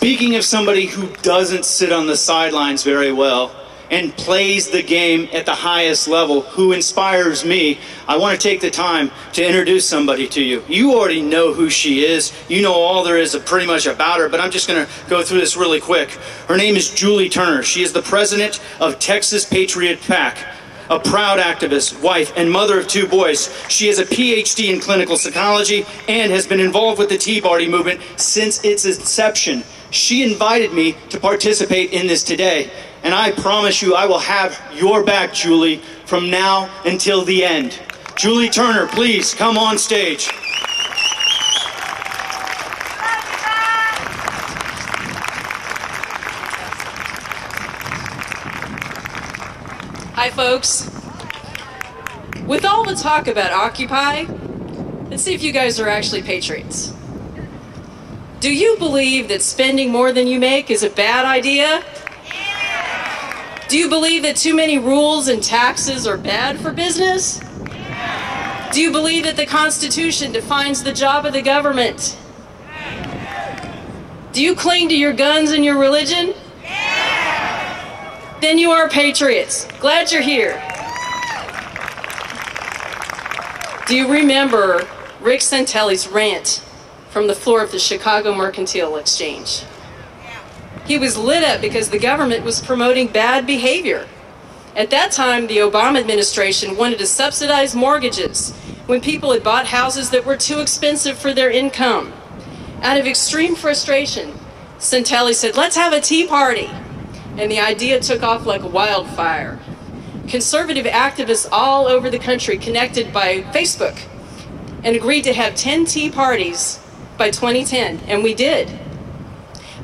Speaking of somebody who doesn't sit on the sidelines very well and plays the game at the highest level, who inspires me, I want to take the time to introduce somebody to you. You already know who she is. You know all there is pretty much about her, but I'm just going to go through this really quick. Her name is Julie Turner. She is the president of Texas Patriot PAC. A proud activist, wife, and mother of 2 boys. She has a PhD in clinical psychology and has been involved with the Tea Party movement since its inception. She invited me to participate in this today, and I promise you I will have your back, Julie, from now until the end. Julie Turner, please come on stage. Hi, folks. With all the talk about Occupy, let's see if you guys are actually patriots. Do you believe that spending more than you make is a bad idea? Yeah. Do you believe that too many rules and taxes are bad for business? Yeah. Do you believe that the Constitution defines the job of the government? Yeah. Do you cling to your guns and your religion? Then you are patriots. Glad you're here. Do you remember Rick Santelli's rant from the floor of the Chicago Mercantile Exchange? He was lit up because the government was promoting bad behavior. At that time, the Obama administration wanted to subsidize mortgages when people had bought houses that were too expensive for their income. Out of extreme frustration, Santelli said, "Let's have a tea party." And the idea took off like wildfire. Conservative activists all over the country connected by Facebook and agreed to have 10 tea parties by 2010, and we did.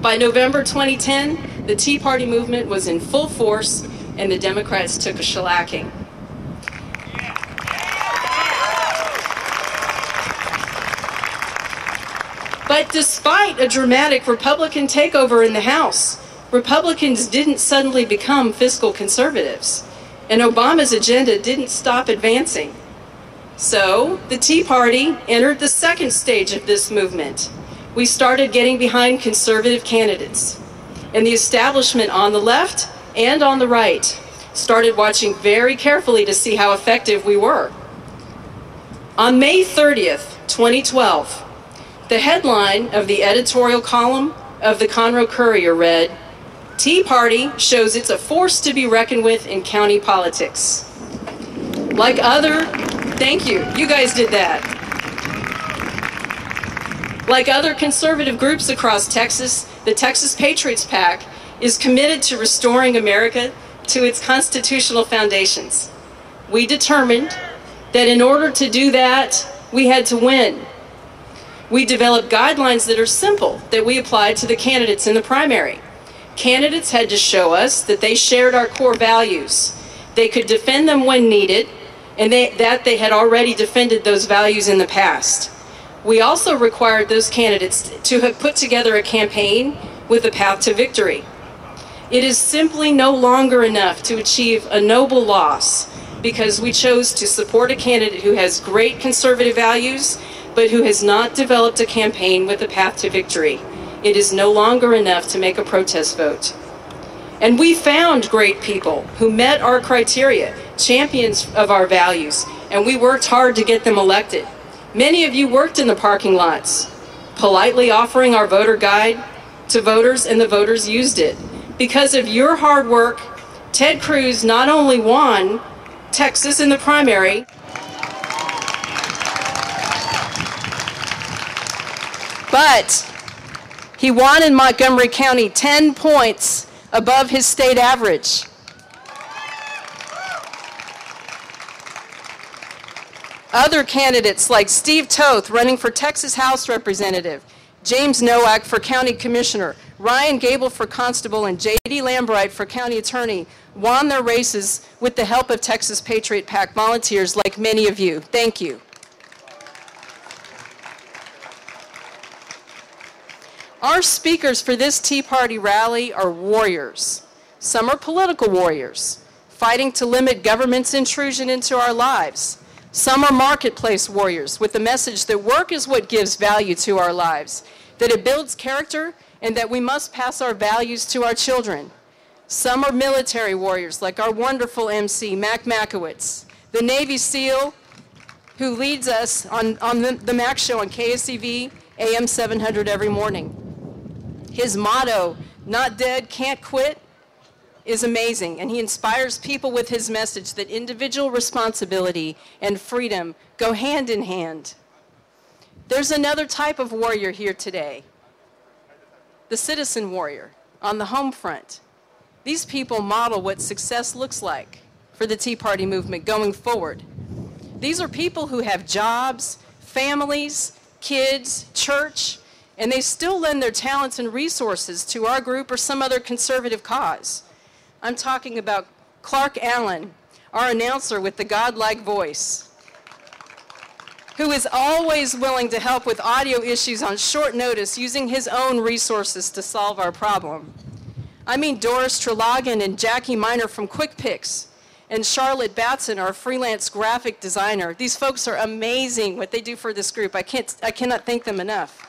By November 2010, the Tea Party movement was in full force, and the Democrats took a shellacking. But despite a dramatic Republican takeover in the House, Republicans didn't suddenly become fiscal conservatives, and Obama's agenda didn't stop advancing. So, the Tea Party entered the second stage of this movement. We started getting behind conservative candidates, and the establishment on the left and on the right started watching very carefully to see how effective we were. On May 30th, 2012, the headline of the editorial column of the Conroe Courier read, "Tea Party shows it's a force to be reckoned with in county politics." Thank you, you guys did that. Like other conservative groups across Texas, the Texas Patriots PAC is committed to restoring America to its constitutional foundations. We determined that in order to do that, we had to win. We developed guidelines that are simple that we applied to the candidates in the primary. Candidates had to show us that they shared our core values. They could defend them when needed, and that they had already defended those values in the past. We also required those candidates to have put together a campaign with a path to victory. It is simply no longer enough to achieve a noble loss because we chose to support a candidate who has great conservative values, but who has not developed a campaign with a path to victory. It is no longer enough to make a protest vote. And we found great people who met our criteria, champions of our values, and we worked hard to get them elected. Many of you worked in the parking lots, politely offering our voter guide to voters, and the voters used it. Because of your hard work, Ted Cruz not only won Texas in the primary, but he won in Montgomery County 10 points above his state average. Other candidates like Steve Toth running for Texas House Representative, James Nowak for County Commissioner, Ryan Gable for Constable, and J.D. Lambright for County Attorney won their races with the help of Texas Patriot PAC volunteers like many of you. Thank you. Our speakers for this Tea Party rally are warriors. Some are political warriors, fighting to limit government's intrusion into our lives. Some are marketplace warriors with the message that work is what gives value to our lives, that it builds character and that we must pass our values to our children. Some are military warriors, like our wonderful MC, Mac Makowitz, the Navy SEAL who leads us on the Mac Show on KSEV AM 700 every morning. His motto, "Not dead, can't quit," is amazing, and he inspires people with his message that individual responsibility and freedom go hand in hand. There's another type of warrior here today, the citizen warrior on the home front. These people model what success looks like for the Tea Party movement going forward. These are people who have jobs, families, kids, church, and they still lend their talents and resources to our group or some other conservative cause. I'm talking about Clark Allen, our announcer with the godlike voice, who is always willing to help with audio issues on short notice using his own resources to solve our problem. I mean Doris Trelagan and Jackie Miner from Quick Picks, and Charlotte Batson, our freelance graphic designer. These folks are amazing what they do for this group. I cannot thank them enough.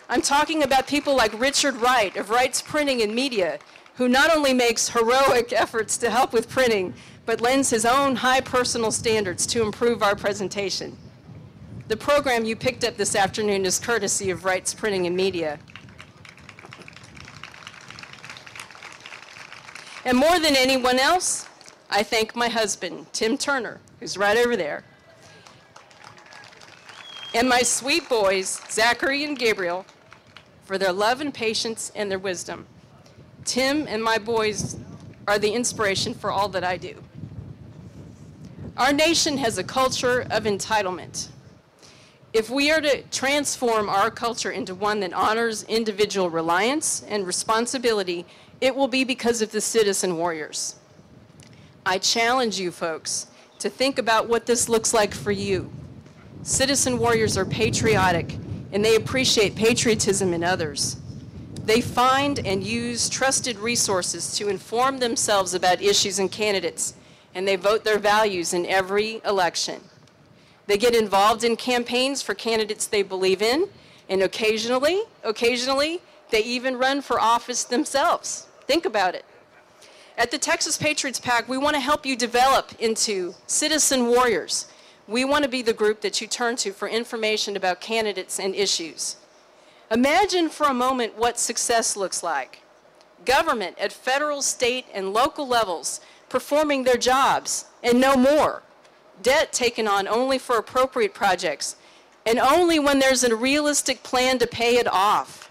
I'm talking about people like Richard Wright of Wright's Printing and Media, who not only makes heroic efforts to help with printing, but lends his own high personal standards to improve our presentation. The program you picked up this afternoon is courtesy of Wright's Printing and Media. And more than anyone else, I thank my husband, Tim Turner, who's right over there, and my sweet boys, Zachary and Gabriel, for their love and patience and their wisdom. Tim and my boys are the inspiration for all that I do. Our nation has a culture of entitlement. If we are to transform our culture into one that honors individual reliance and responsibility, it will be because of the citizen warriors. I challenge you folks to think about what this looks like for you. Citizen warriors are patriotic, and they appreciate patriotism in others. They find and use trusted resources to inform themselves about issues and candidates, and they vote their values in every election. They get involved in campaigns for candidates they believe in, and occasionally, they even run for office themselves. Think about it. At the Texas Patriots PAC, we want to help you develop into citizen warriors. We want to be the group that you turn to for information about candidates and issues. Imagine for a moment what success looks like. Government at federal, state, and local levels performing their jobs and no more. Debt taken on only for appropriate projects and only when there's a realistic plan to pay it off.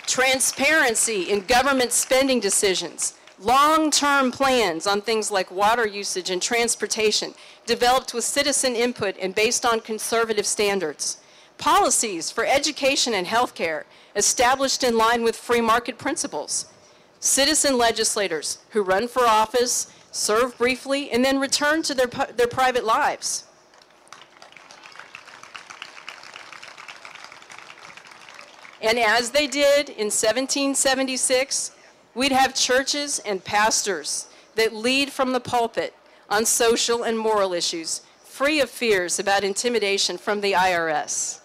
Transparency in government spending decisions, long-term plans on things like water usage and transportation, developed with citizen input and based on conservative standards. Policies for education and healthcare, established in line with free market principles. Citizen legislators who run for office, serve briefly, and then return to their private lives. And as they did in 1776, we'd have churches and pastors that lead from the pulpit on social and moral issues, free of fears about intimidation from the IRS.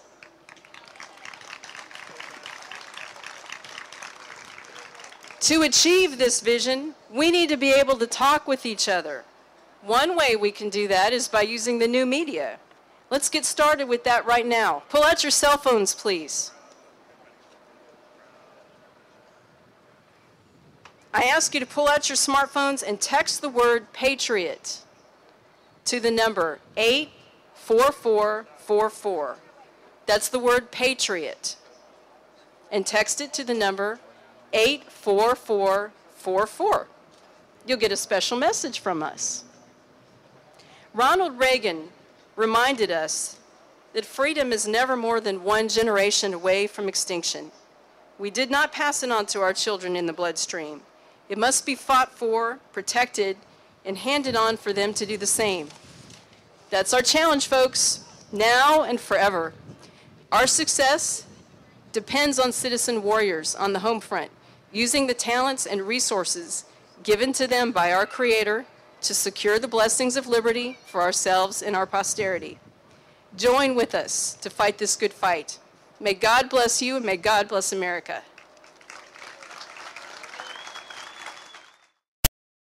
To achieve this vision, we need to be able to talk with each other. One way we can do that is by using the new media. Let's get started with that right now. Pull out your cell phones, please. I ask you to pull out your smartphones and text the word Patriot to the number 84444. That's the word Patriot. And text it to the number 84444. You'll get a special message from us. Ronald Reagan reminded us that freedom is never more than one generation away from extinction. We did not pass it on to our children in the bloodstream. It must be fought for, protected, and handed on for them to do the same. That's our challenge, folks, now and forever. Our success depends on citizen warriors on the home front, using the talents and resources given to them by our Creator to secure the blessings of liberty for ourselves and our posterity. Join with us to fight this good fight. May God bless you and may God bless America.